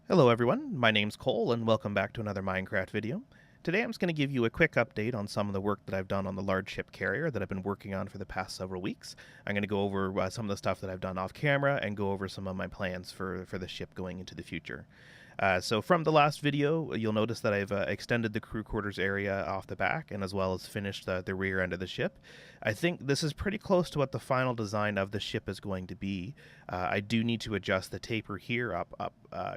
Hello everyone, my name's Cole and welcome back to another Minecraft video. Today I'm just going to give you a quick update on some of the work that I've done on the large ship carrier that I've been working on for the past several weeks. I'm going to go over some of the stuff that I've done off camera and go over some of my plans for the ship going into the future. So from the last video, you'll notice that I've extended the crew quarters area off the back and as well as finished the rear end of the ship. I think this is pretty close to what the final design of the ship is going to be. I do need to adjust the taper here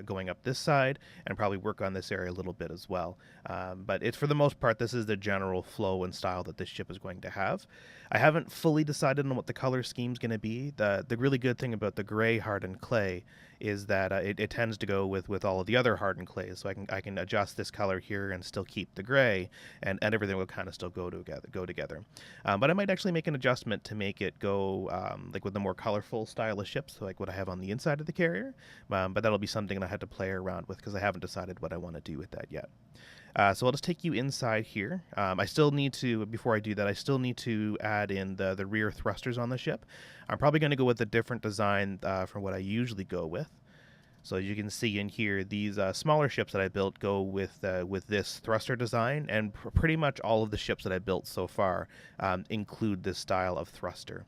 going up this side and probably work on this area a little bit as well. But it's for the most part, this is the general flow and style that this ship is going to have. I haven't fully decided on what the color scheme is going to be. The really good thing about the gray hardened clay is that it tends to go with all of the other hardened clays. So I can adjust this color here and still keep the gray, and everything will kind of still go together. But I might actually make an adjustment to make it go like with the more colorful style of ships, like what I have on the inside of the carrier. But that'll be something that I had to play around with because I haven't decided what I want to do with that yet. So I'll just take you inside here. I still need to, before I do that, I still need to add in the rear thrusters on the ship. I'm probably going to go with a different design from what I usually go with. So as you can see in here, these smaller ships that I built go with this thruster design, and pretty much all of the ships that I built so far include this style of thruster.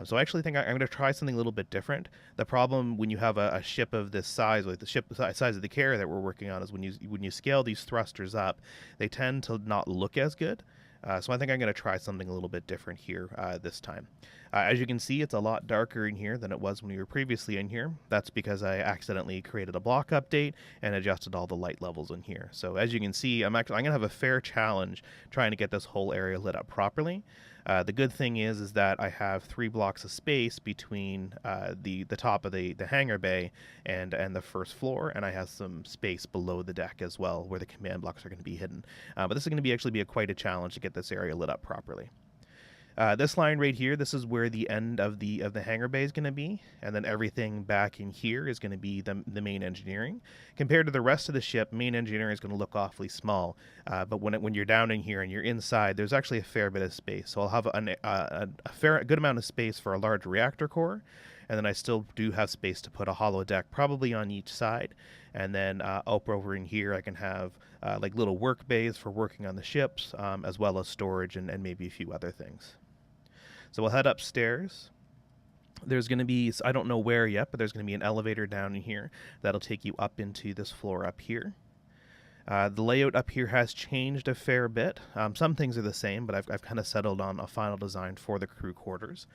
So I actually think I'm going to try something a little bit different. The problem when you have a ship of this size, like the ship size of the carrier that we're working on, is when you scale these thrusters up, they tend to not look as good. So I think I'm going to try something a little bit different here this time. As you can see, it's a lot darker in here than it was when we were previously in here. That's because I accidentally created a block update and adjusted all the light levels in here. So as you can see, I'm going to have a fair challenge trying to get this whole area lit up properly. The good thing is that I have 3 blocks of space between the top of the hangar bay and the first floor, and I have some space below the deck as well where the command blocks are going to be hidden. But this is going to actually be quite a challenge to get this area lit up properly. This line right here, this is where the end of the hangar bay is going to be, and then everything back in here is going to be the main engineering. Compared to the rest of the ship, main engineering is going to look awfully small, but when you're down in here and you're inside, there's actually a fair bit of space. So I'll have a good amount of space for a large reactor core, and then I still do have space to put a hollow deck probably on each side. And then up over in here, I can have like little work bays for working on the ships, as well as storage and maybe a few other things. So we'll head upstairs. There's going to be, I don't know where yet, but there's going to be an elevator down in here that'll take you up into this floor up here. The layout up here has changed a fair bit. Some things are the same, but I've kind of settled on a final design for the crew quarters.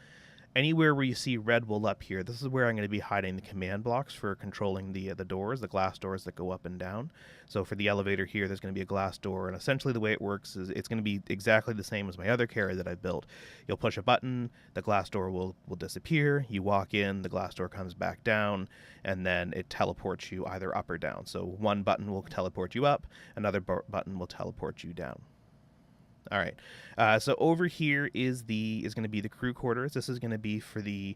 Anywhere where you see red wool up here, this is where I'm going to be hiding the command blocks for controlling the doors, the glass doors that go up and down. So for the elevator here, there's going to be a glass door, and essentially the way it works is it's going to be exactly the same as my other carrier that I built. You'll push a button, the glass door will disappear, you walk in, the glass door comes back down, and then it teleports you either up or down. So one button will teleport you up, another button will teleport you down. All right. So over here is going to be the crew quarters. This is going to be for the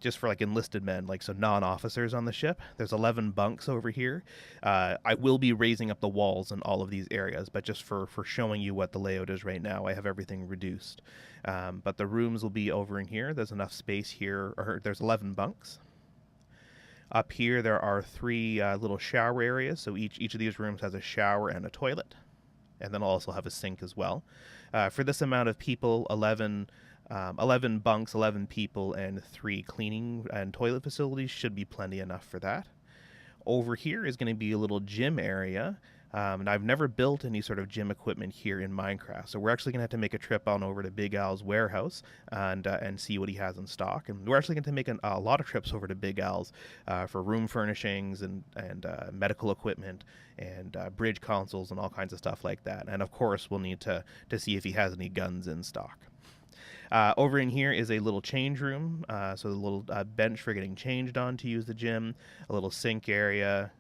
just for like enlisted men, like so non-officers on the ship. There's 11 bunks over here. I will be raising up the walls in all of these areas, but just for showing you what the layout is right now, I have everything reduced. But the rooms will be over in here. There's enough space here, or there's 11 bunks. Up here there are 3 little shower areas. So each of these rooms has a shower and a toilet. And then I'll also have a sink as well. For this amount of people, 11 bunks, 11 people, and 3 cleaning and toilet facilities should be plenty enough for that. Over here is going to be a little gym area. And I've never built any sort of gym equipment here in Minecraft, so we're actually going to have to make a trip on over to Big Al's warehouse and see what he has in stock. And we're actually going to make a lot of trips over to Big Al's for room furnishings and medical equipment and bridge consoles and all kinds of stuff like that. And of course, we'll need to see if he has any guns in stock. Over in here is a little change room, so a little bench for getting changed on to use the gym, a little sink area,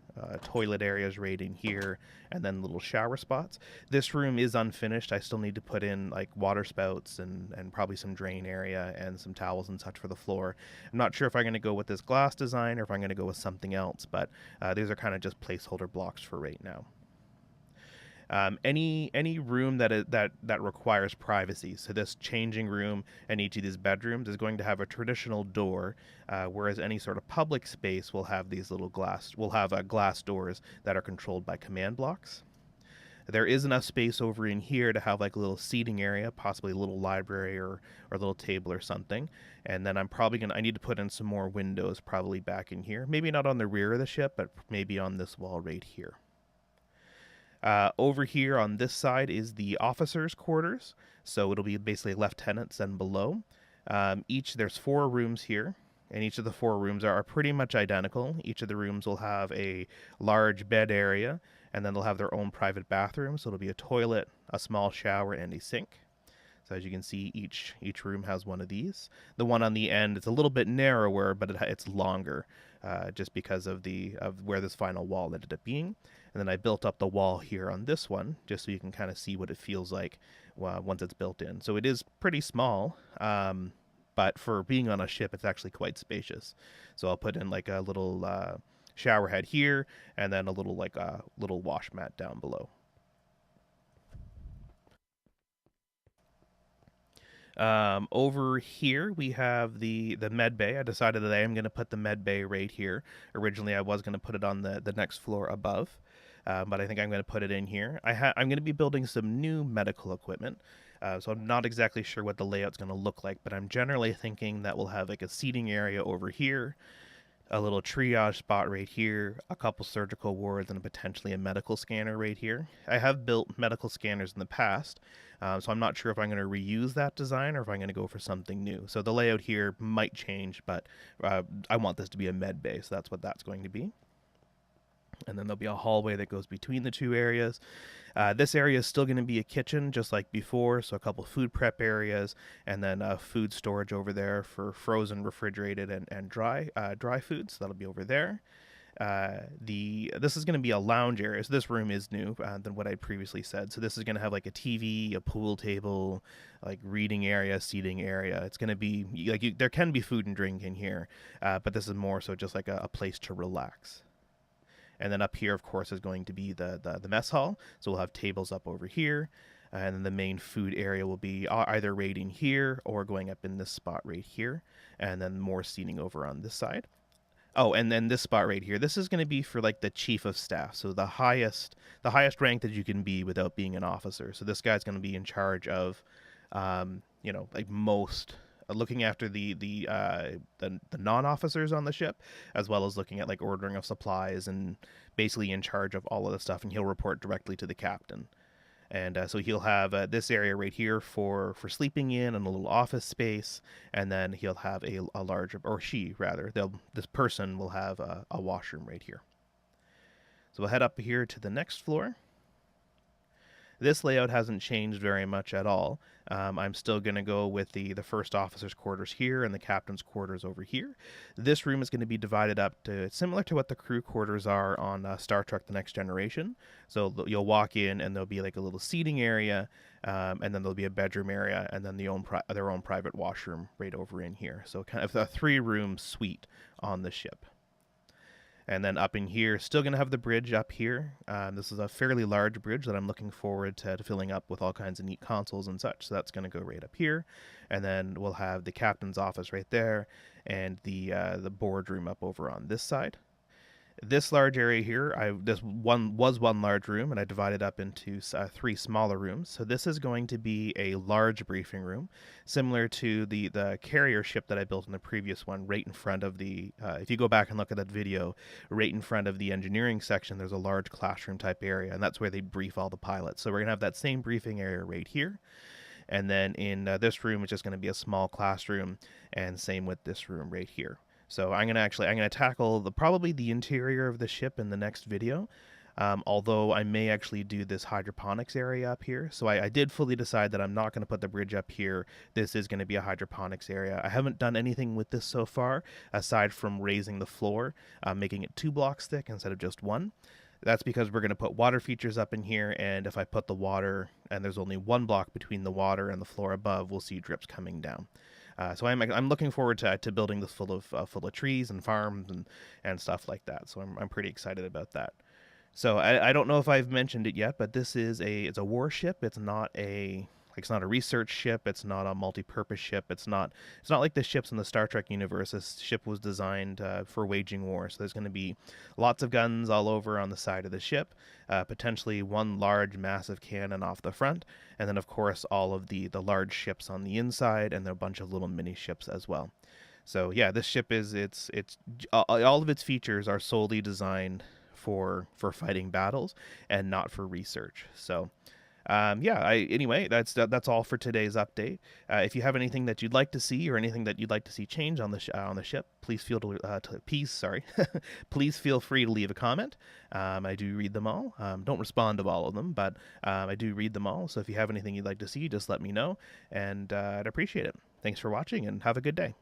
toilet areas right in here, and then little shower spots. This room is unfinished. I still need to put in like water spouts and probably some drain area and some towels and such for the floor. I'm not sure if I'm going to go with this glass design or if I'm going to go with something else, but these are kind of just placeholder blocks for right now. Any room that requires privacy. So this changing room and each of these bedrooms is going to have a traditional door, whereas any sort of public space will have these little glass doors that are controlled by command blocks. There is enough space over in here to have like a little seating area, possibly a little library or a little table or something. And then I need to put in some more windows probably back in here. Maybe not on the rear of the ship, but maybe on this wall right here. Over here on this side is the officers' quarters. So it'll be basically lieutenants and below. There's 4 rooms here, and each of the 4 rooms are pretty much identical. Each of the rooms will have a large bed area, and then they'll have their own private bathroom. So it'll be a toilet, a small shower, and a sink. So as you can see, each room has one of these. The one on the end is a little bit narrower, but it's longer, just because of where this final wall ended up being. And then I built up the wall here on this one, just so you can kind of see what it feels like once it's built in. So it is pretty small, but for being on a ship, it's actually quite spacious. So I'll put in like a little shower head here, and then a little wash mat down below. Over here we have the med bay. I decided that I am going to put the med bay right here. Originally, I was going to put it on the next floor above, but I think I'm going to put it in here. I'm going to be building some new medical equipment, so I'm not exactly sure what the layout's going to look like, but I'm generally thinking that we'll have like a seating area over here, a little triage spot right here, a couple surgical wards, and potentially a medical scanner right here. I have built medical scanners in the past, so I'm not sure if I'm going to reuse that design or if I'm going to go for something new. So the layout here might change, but I want this to be a med bay, so that's what that's going to be. And then there'll be a hallway that goes between the 2 areas. This area is still going to be a kitchen, just like before, so a couple food prep areas, and then food storage over there for frozen, refrigerated, and dry foods. That'll be over there. This is going to be a lounge area. So this room is new than what I previously said. So this is going to have like a TV, a pool table, like reading area, seating area. It's going to be like there can be food and drink in here, but this is more so just like a place to relax. And then up here, of course, is going to be the mess hall. So we'll have tables up over here. And then the main food area will be either right in here or going up in this spot right here. And then more seating over on this side. Oh, and then this spot right here. This is going to be for like the chief of staff. So the highest rank that you can be without being an officer. So this guy's going to be in charge of, like most looking after the non-officers on the ship, as well as looking at like ordering of supplies and basically in charge of all of the stuff, and he'll report directly to the captain. And so he'll have this area right here for sleeping in and a little office space, and then he'll have a large, or she rather, this person will have a washroom right here. So we'll head up here to the next floor. This layout hasn't changed very much at all. I'm still going to go with the first officer's quarters here and the captain's quarters over here. This room is going to be divided up to similar to what the crew quarters are on Star Trek The Next Generation. So you'll walk in and there'll be like a little seating area, and then there'll be a bedroom area, and then their own private washroom right over in here. So kind of a 3-room suite on the ship. And then up in here, still going to have the bridge up here. This is a fairly large bridge that I'm looking forward to filling up with all kinds of neat consoles and such. So that's going to go right up here. And then we'll have the captain's office right there and the boardroom up over on this side. This large area here, this one was one large room, and I divided up into 3 smaller rooms. So this is going to be a large briefing room, similar to the carrier ship that I built in the previous one, right in front of if you go back and look at that video, right in front of the engineering section, there's a large classroom type area, and that's where they brief all the pilots. So we're going to have that same briefing area right here. And then in this room, it's just going to be a small classroom, and same with this room right here. So I'm going to tackle probably the interior of the ship in the next video, although I may actually do this hydroponics area up here. So I did fully decide that I'm not going to put the bridge up here. This is going to be a hydroponics area. I haven't done anything with this so far, aside from raising the floor, making it 2 blocks thick instead of just 1. That's because we're going to put water features up in here, and if I put the water, and there's only 1 block between the water and the floor above, we'll see drips coming down. So I'm looking forward to building this full of trees and farms and stuff like that. So I'm pretty excited about that. So I don't know if I've mentioned it yet, but it's a warship. It's not a research ship. It's not a multi-purpose ship. It's not like the ships in the Star Trek universe. This ship was designed for waging war. So there's going to be lots of guns all over on the side of the ship, potentially one large, massive cannon off the front, and then of course all of the large ships on the inside, and then a bunch of little mini ships as well. So yeah, this ship is it's all of its features are solely designed for fighting battles and not for research. So yeah, anyway, that's all for today's update. If you have anything that you'd like to see or anything that you'd like to see change on the ship, please feel please feel free to leave a comment. I do read them all. Don't respond to all of them, but I do read them all. So if you have anything you'd like to see, just let me know, and I'd appreciate it. Thanks for watching, and have a good day.